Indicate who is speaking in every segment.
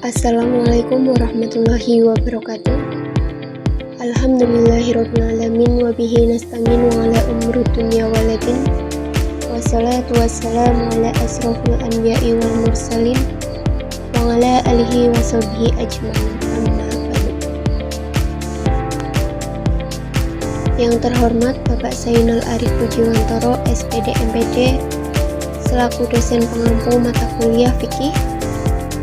Speaker 1: Assalamualaikum warahmatullahi wabarakatuh. Alhamdulillahirrabbilalamin wabihi nasta'in wa ala umuri dunya waladin. Wassalatu wassalamu ala asrafil anbiya'i wal mursalin wa ala alihi wa sahbihi ajma'in. Amma ba'du. Yang terhormat Bapak Zainal Arif Pujiwantoro, SPD MPD, selaku dosen pengampu mata kuliah fikih.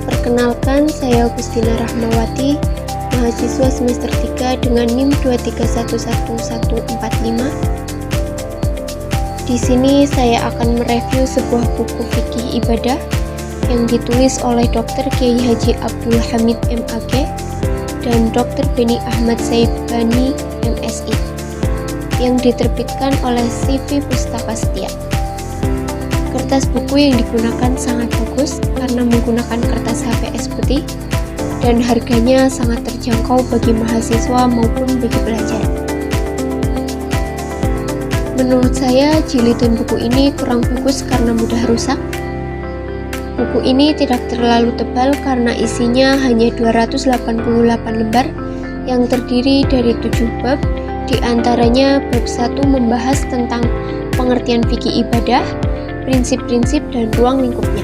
Speaker 1: Perkenalkan, saya Agustina Rahmawati, mahasiswa semester 3 dengan NIM 2311145. Di sini saya akan mereview sebuah buku fikih ibadah yang ditulis oleh Dr. Kiai Haji Abdul Hamid MAG dan Dr. Beni Ahmad Saibani MSI yang diterbitkan oleh CV Pustaka Setia. Kertas buku yang digunakan sangat bagus karena menggunakan kertas HVS putih dan harganya sangat terjangkau bagi mahasiswa maupun bagi pelajar. Menurut saya, jilidan buku ini kurang bagus karena mudah rusak. Buku ini tidak terlalu tebal karena isinya hanya 288 lembar yang terdiri dari 7 bab, di antaranya bab 1 membahas tentang pengertian fikih ibadah, prinsip-prinsip dan ruang lingkupnya,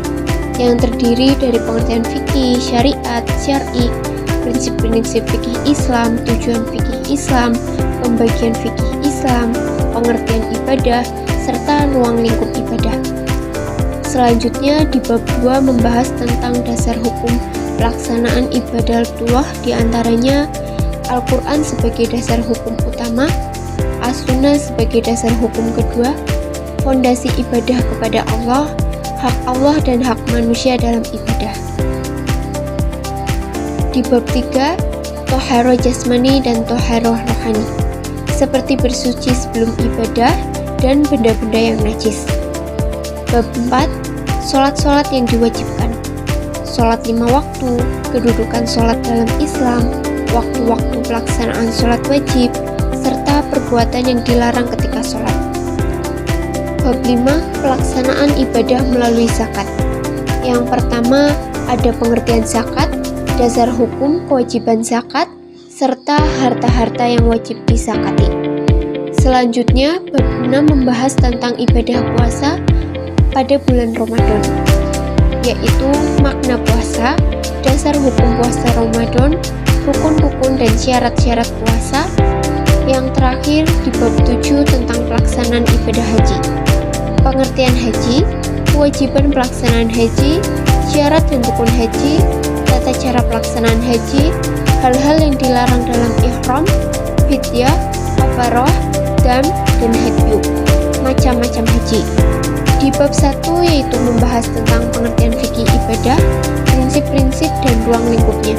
Speaker 1: yang terdiri dari pengertian fikih, syariat, syar'i, prinsip-prinsip fikih Islam, tujuan fikih Islam, pembagian fikih Islam, pengertian ibadah, serta ruang lingkup ibadah. Selanjutnya di bab 2 membahas tentang dasar hukum pelaksanaan ibadatullah, di antaranya Al-Quran sebagai dasar hukum utama, As-Sunnah sebagai dasar hukum kedua, fondasi ibadah kepada Allah, hak Allah dan hak manusia dalam ibadah. Di bab 3, Toharoh jasmani dan Toharoh rohani, seperti bersuci sebelum ibadah dan benda-benda yang najis. Bab 4, Sholat-sholat yang diwajibkan, sholat 5 waktu, kedudukan sholat dalam Islam, waktu-waktu pelaksanaan sholat wajib, serta perbuatan yang dilarang ketika sholat. Bab 5, pelaksanaan ibadah melalui zakat. Yang pertama, ada pengertian zakat, dasar hukum kewajiban zakat, serta harta-harta yang wajib dizakati. Selanjutnya, bab 6 membahas tentang ibadah puasa pada bulan Ramadan, yaitu makna puasa, dasar hukum puasa Ramadan, rukun-rukun dan syarat-syarat puasa. Yang terakhir di bab 7 tentang pelaksanaan ibadah haji, pengertian haji, kewajiban pelaksanaan haji, syarat dan rukun haji, tata cara pelaksanaan haji, hal-hal yang dilarang dalam ihram, fidyah, kafarah, dam, dan hadyu, macam-macam haji. Di bab 1 yaitu membahas tentang pengertian fikih ibadah, prinsip-prinsip dan ruang lingkupnya.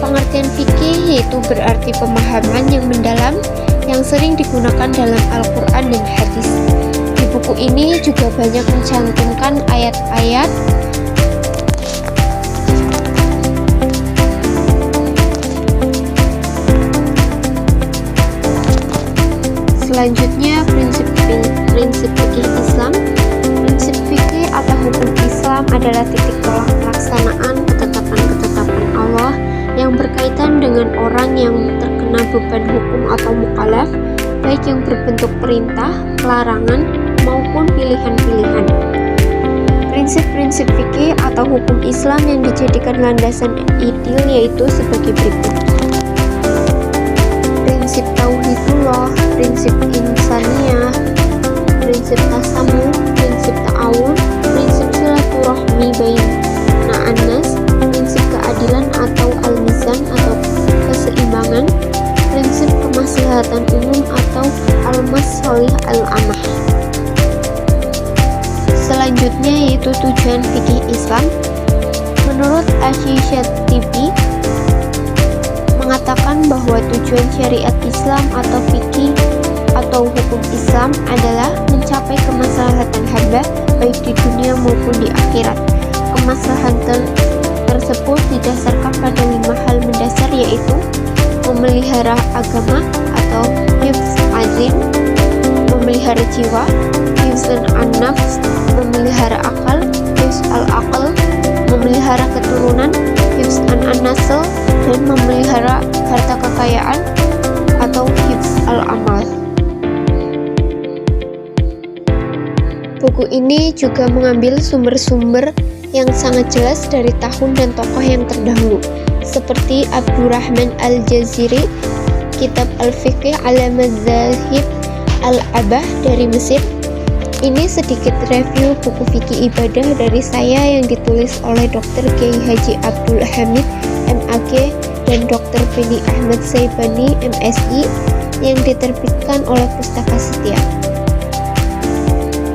Speaker 1: Pengertian fikih yaitu berarti pemahaman yang mendalam yang sering digunakan dalam Al-Quran dan hadis. Di buku ini juga banyak mencantumkan ayat-ayat selanjutnya prinsip fikih Islam. Prinsip fikih atau hukum Islam adalah titik tolak pelaksanaan ketetapan-ketetapan Allah yang berkaitan dengan orang yang terkena beban hukum atau mukallaf, baik yang berbentuk perintah, larangan, maupun pilihan-pilihan. Prinsip-prinsip fikih atau hukum Islam yang dijadikan landasan ideal yaitu sebagai berikut. Prinsip tauhidullah, prinsip insaniyah, prinsip tasamuh, prinsip ta'awun, prinsip silaturahmi baina annas, prinsip keadilan atau al-mizan atau keseimbangan, prinsip kemaslahatan umum atau al-masalih al-amah. Selanjutnya yaitu tujuan fikih Islam. Menurut Asy-Syatibi mengatakan bahwa tujuan syariat Islam atau fikih atau hukum Islam adalah mencapai kemaslahatan hamba baik di dunia maupun di akhirat. Kemaslahatan tersebut didasarkan pada 5 hal mendasar, yaitu memelihara agama atau hifz azim, memelihara jiwa, hifzun an-nafs, memelihara akal, hifz al-aql, memelihara keturunan, hifz an-nasl dan memelihara harta kekayaan atau hifz al-amal. Buku ini juga mengambil sumber-sumber yang sangat jelas dari tahun dan tokoh yang terdahulu, seperti Abdurrahman al-Jaziri, kitab Al-Fiqh ala Madzahib al-Abah dari Mesir. Ini sedikit review buku fikih ibadah dari saya yang ditulis oleh Dr. Kiai Haji Abdul Hamid MAG dan Dr. Beni Ahmad Saibani MSI yang diterbitkan oleh Pustaka Setia.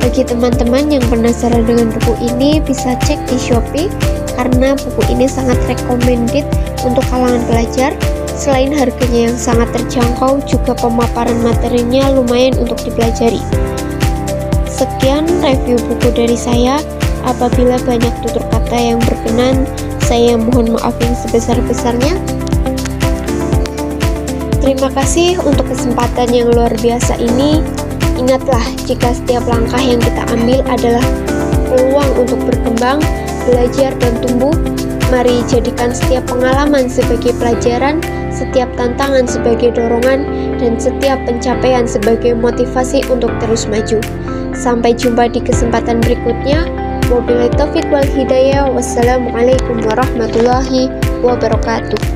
Speaker 1: Bagi teman-teman yang penasaran dengan buku ini, bisa cek di Shopee karena buku ini sangat recommended untuk kalangan pelajar. Selain harganya yang sangat terjangkau, juga pemaparan materinya lumayan untuk dipelajari. Sekian review buku dari saya. Apabila banyak tutur kata yang berkenan, saya mohon maaf yang sebesar-besarnya. Terima kasih untuk kesempatan yang luar biasa ini. Ingatlah, jika setiap langkah yang kita ambil adalah peluang untuk berkembang, belajar, dan tumbuh, mari jadikan setiap pengalaman sebagai pelajaran, setiap tantangan sebagai dorongan, dan setiap pencapaian sebagai motivasi untuk terus maju. Sampai jumpa di kesempatan berikutnya. Wabillahi taufiq wal hidayah. Wassalamualaikum warahmatullahi wabarakatuh.